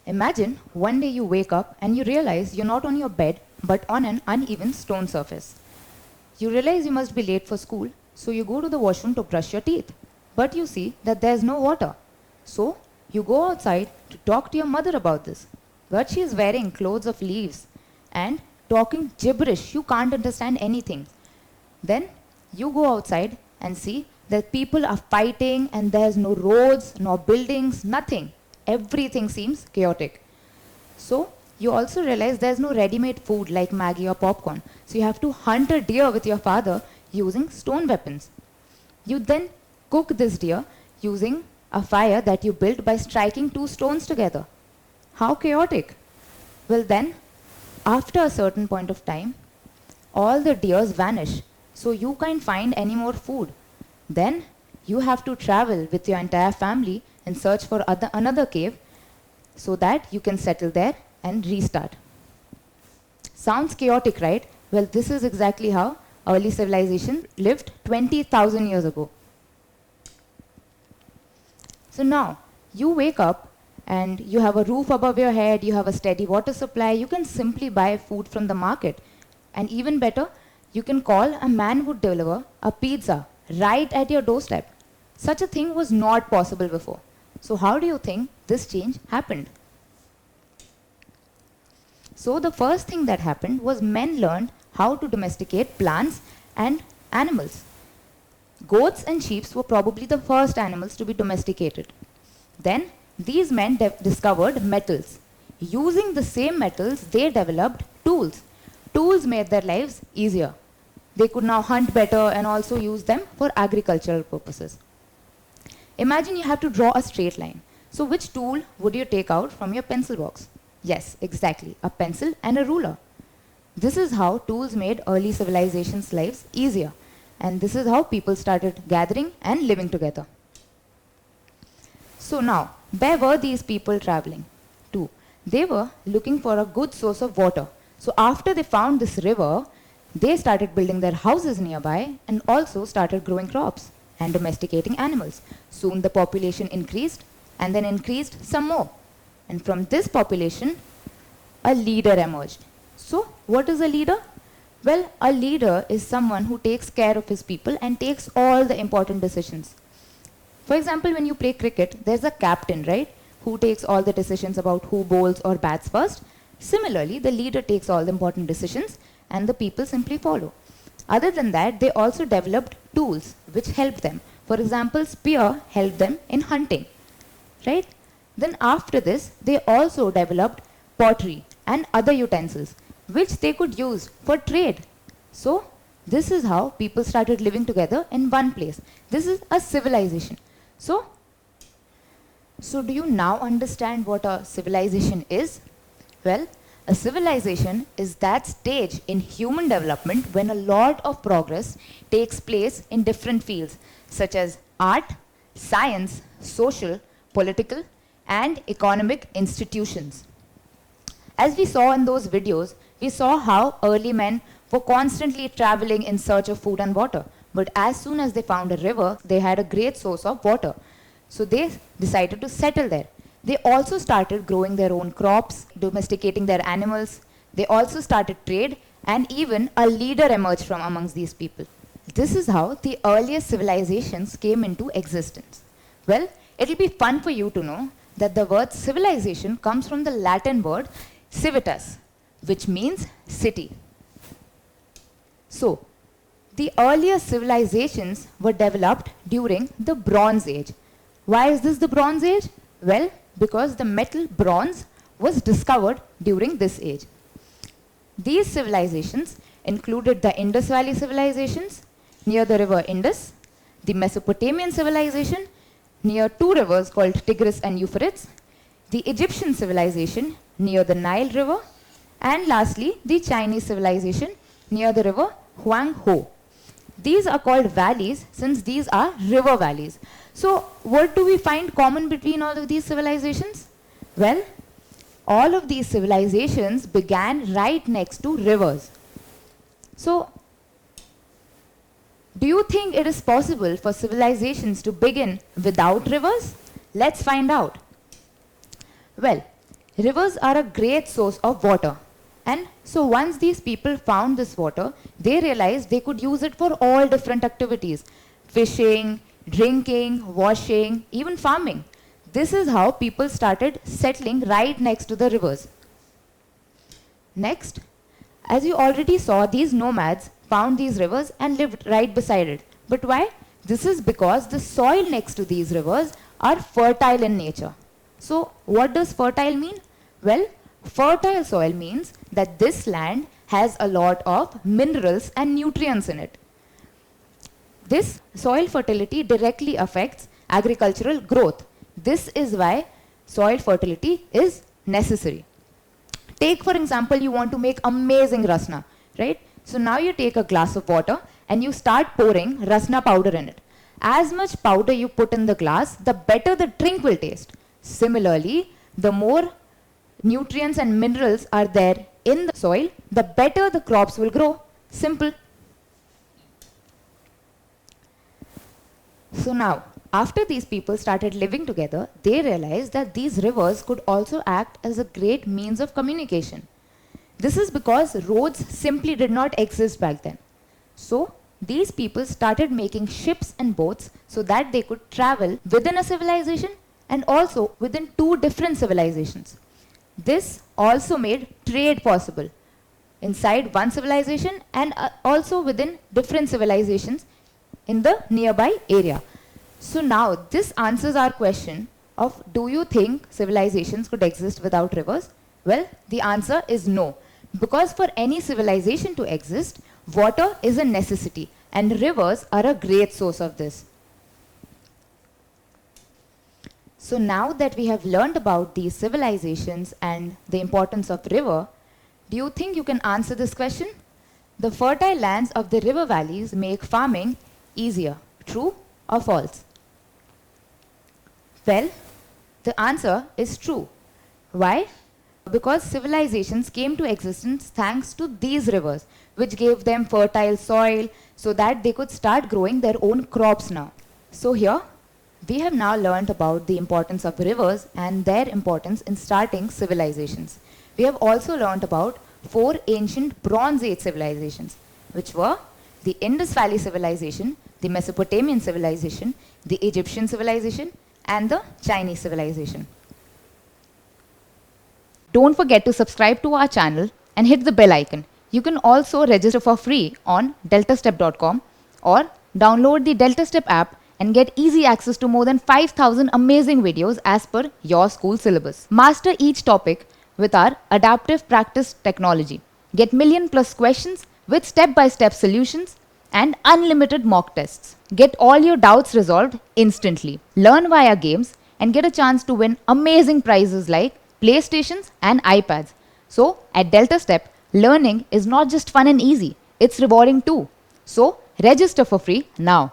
Imagine one day you wake up and you realize you're not on your bed but on an uneven stone surface. You realize you must be late for school, so you go to the washroom to brush your teeth. But you see that there's no water. So you go outside to talk to your mother about this. But she is wearing clothes of leaves and talking gibberish. You can't understand anything. Then you go outside and see that people are fighting and there's no roads, no buildings, nothing. Everything seems chaotic. So you also realize there's no ready-made food like Maggi or popcorn. So you have to hunt a deer with your father using stone weapons. You then cook this deer using a fire that you built by striking two stones together. How chaotic! Well then, after a certain point of time, all the deers vanish. So you can't find any more food. Then you have to travel with your entire family and search for another cave so that you can settle there and restart. Sounds chaotic, right? Well, this is exactly how early civilization lived 20,000 years ago. So now, you wake up and you have a roof above your head, you have a steady water supply, you can simply buy food from the market. And even better, you can call a man who deliver a pizza right at your doorstep. Such a thing was not possible before. So how do you think this change happened? So the first thing that happened was men learned how to domesticate plants and animals. Goats and sheep were probably the first animals to be domesticated. Then these men discovered metals. Using the same metals, they developed tools. Tools made their lives easier. They could now hunt better and also use them for agricultural purposes. Imagine you have to draw a straight line. So which tool would you take out from your pencil box? Yes, exactly, a pencil and a ruler. This is how tools made early civilizations' lives easier. And this is how people started gathering and living together. So now, where were these people traveling to? They were looking for a good source of water. So after they found this river, they started building their houses nearby and also started growing crops and domesticating animals. Soon the population increased and then increased some more. And from this population, a leader emerged. So what is a leader? Well, a leader is someone who takes care of his people and takes all the important decisions. For example, when you play cricket, there's a captain, right? Who takes all the decisions about who bowls or bats first. Similarly, the leader takes all the important decisions and the people simply follow. Other than that, they also developed tools which helped them. For example, spear helped them in hunting, right? Then after this, they also developed pottery and other utensils which they could use for trade. So this is how people started living together in one place. This is a civilization. So do you now understand what a civilization is? Well, a civilization is that stage in human development when a lot of progress takes place in different fields such as art, science, social, political, and economic institutions. As we saw in those videos, we saw how early men were constantly traveling in search of food and water. But as soon as they found a river, they had a great source of water. So they decided to settle there. They also started growing their own crops, domesticating their animals. They also started trade, and even a leader emerged from amongst these people. This is how the earliest civilizations came into existence. Well, it'll be fun for you to know that the word civilization comes from the Latin word civitas, which means city. So, the earliest civilizations were developed during the Bronze Age. Why is this the Bronze Age? Well, because the metal bronze was discovered during this age. These civilizations included the Indus Valley civilizations near the river Indus, the Mesopotamian civilization near two rivers called Tigris and Euphrates, the Egyptian civilization near the Nile River, and lastly, the Chinese civilization near the river Huanghe. These are called valleys since these are river valleys. So what do we find common between all of these civilizations? Well, all of these civilizations began right next to rivers. So, do you think it is possible for civilizations to begin without rivers? Let's find out. Well, Rivers are a great source of water. And so once these people found this water, they realized they could use it for all different activities. Fishing, drinking, washing, even farming. This is how people started settling right next to the rivers. Next, as you already saw, these nomads found these rivers and lived right beside it. But why? This is because the soil next to these rivers are fertile in nature. So what does fertile mean? Well, fertile soil means that this land has a lot of minerals and nutrients in it. This soil fertility directly affects agricultural growth. This is why soil fertility is necessary. Take for example, you want to make amazing rasna, right? So now you take a glass of water and you start pouring rasna powder in it. As much powder you put in the glass, the better the drink will taste. Similarly, the more nutrients and minerals are there in the soil, the better the crops will grow. Simple. So now, after these people started living together, they realized that these rivers could also act as a great means of communication. This is because roads simply did not exist back then. So, these people started making ships and boats so that they could travel within a civilization and also within two different civilizations. This also made trade possible inside one civilization and also within different civilizations in the nearby area. So now this answers our question of, do you think civilizations could exist without rivers? Well, the answer is no. Because for any civilization to exist, water is a necessity and rivers are a great source of this. So now that we have learned about these civilizations and the importance of river, do you think you can answer this question? The fertile lands of the river valleys make farming easier. True or false? Well, the answer is true. Why? Because civilizations came to existence thanks to these rivers, which gave them fertile soil so that they could start growing their own crops now. So here, we have now learned about the importance of rivers and their importance in starting civilizations. We have also learned about 4 ancient Bronze Age civilizations, which were the Indus Valley Civilization, the Mesopotamian Civilization, the Egyptian Civilization, and the Chinese Civilization. Don't forget to subscribe to our channel and hit the bell icon. You can also register for free on DeltaStep.com or download the DeltaStep app and get easy access to more than 5,000 amazing videos as per your school syllabus. Master each topic with our adaptive practice technology. Get million-plus questions with step-by-step solutions and unlimited mock tests. Get all your doubts resolved instantly. Learn via games and get a chance to win amazing prizes like PlayStations and iPads. So, at DeltaStep, learning is not just fun and easy, it's rewarding too. So, register for free now.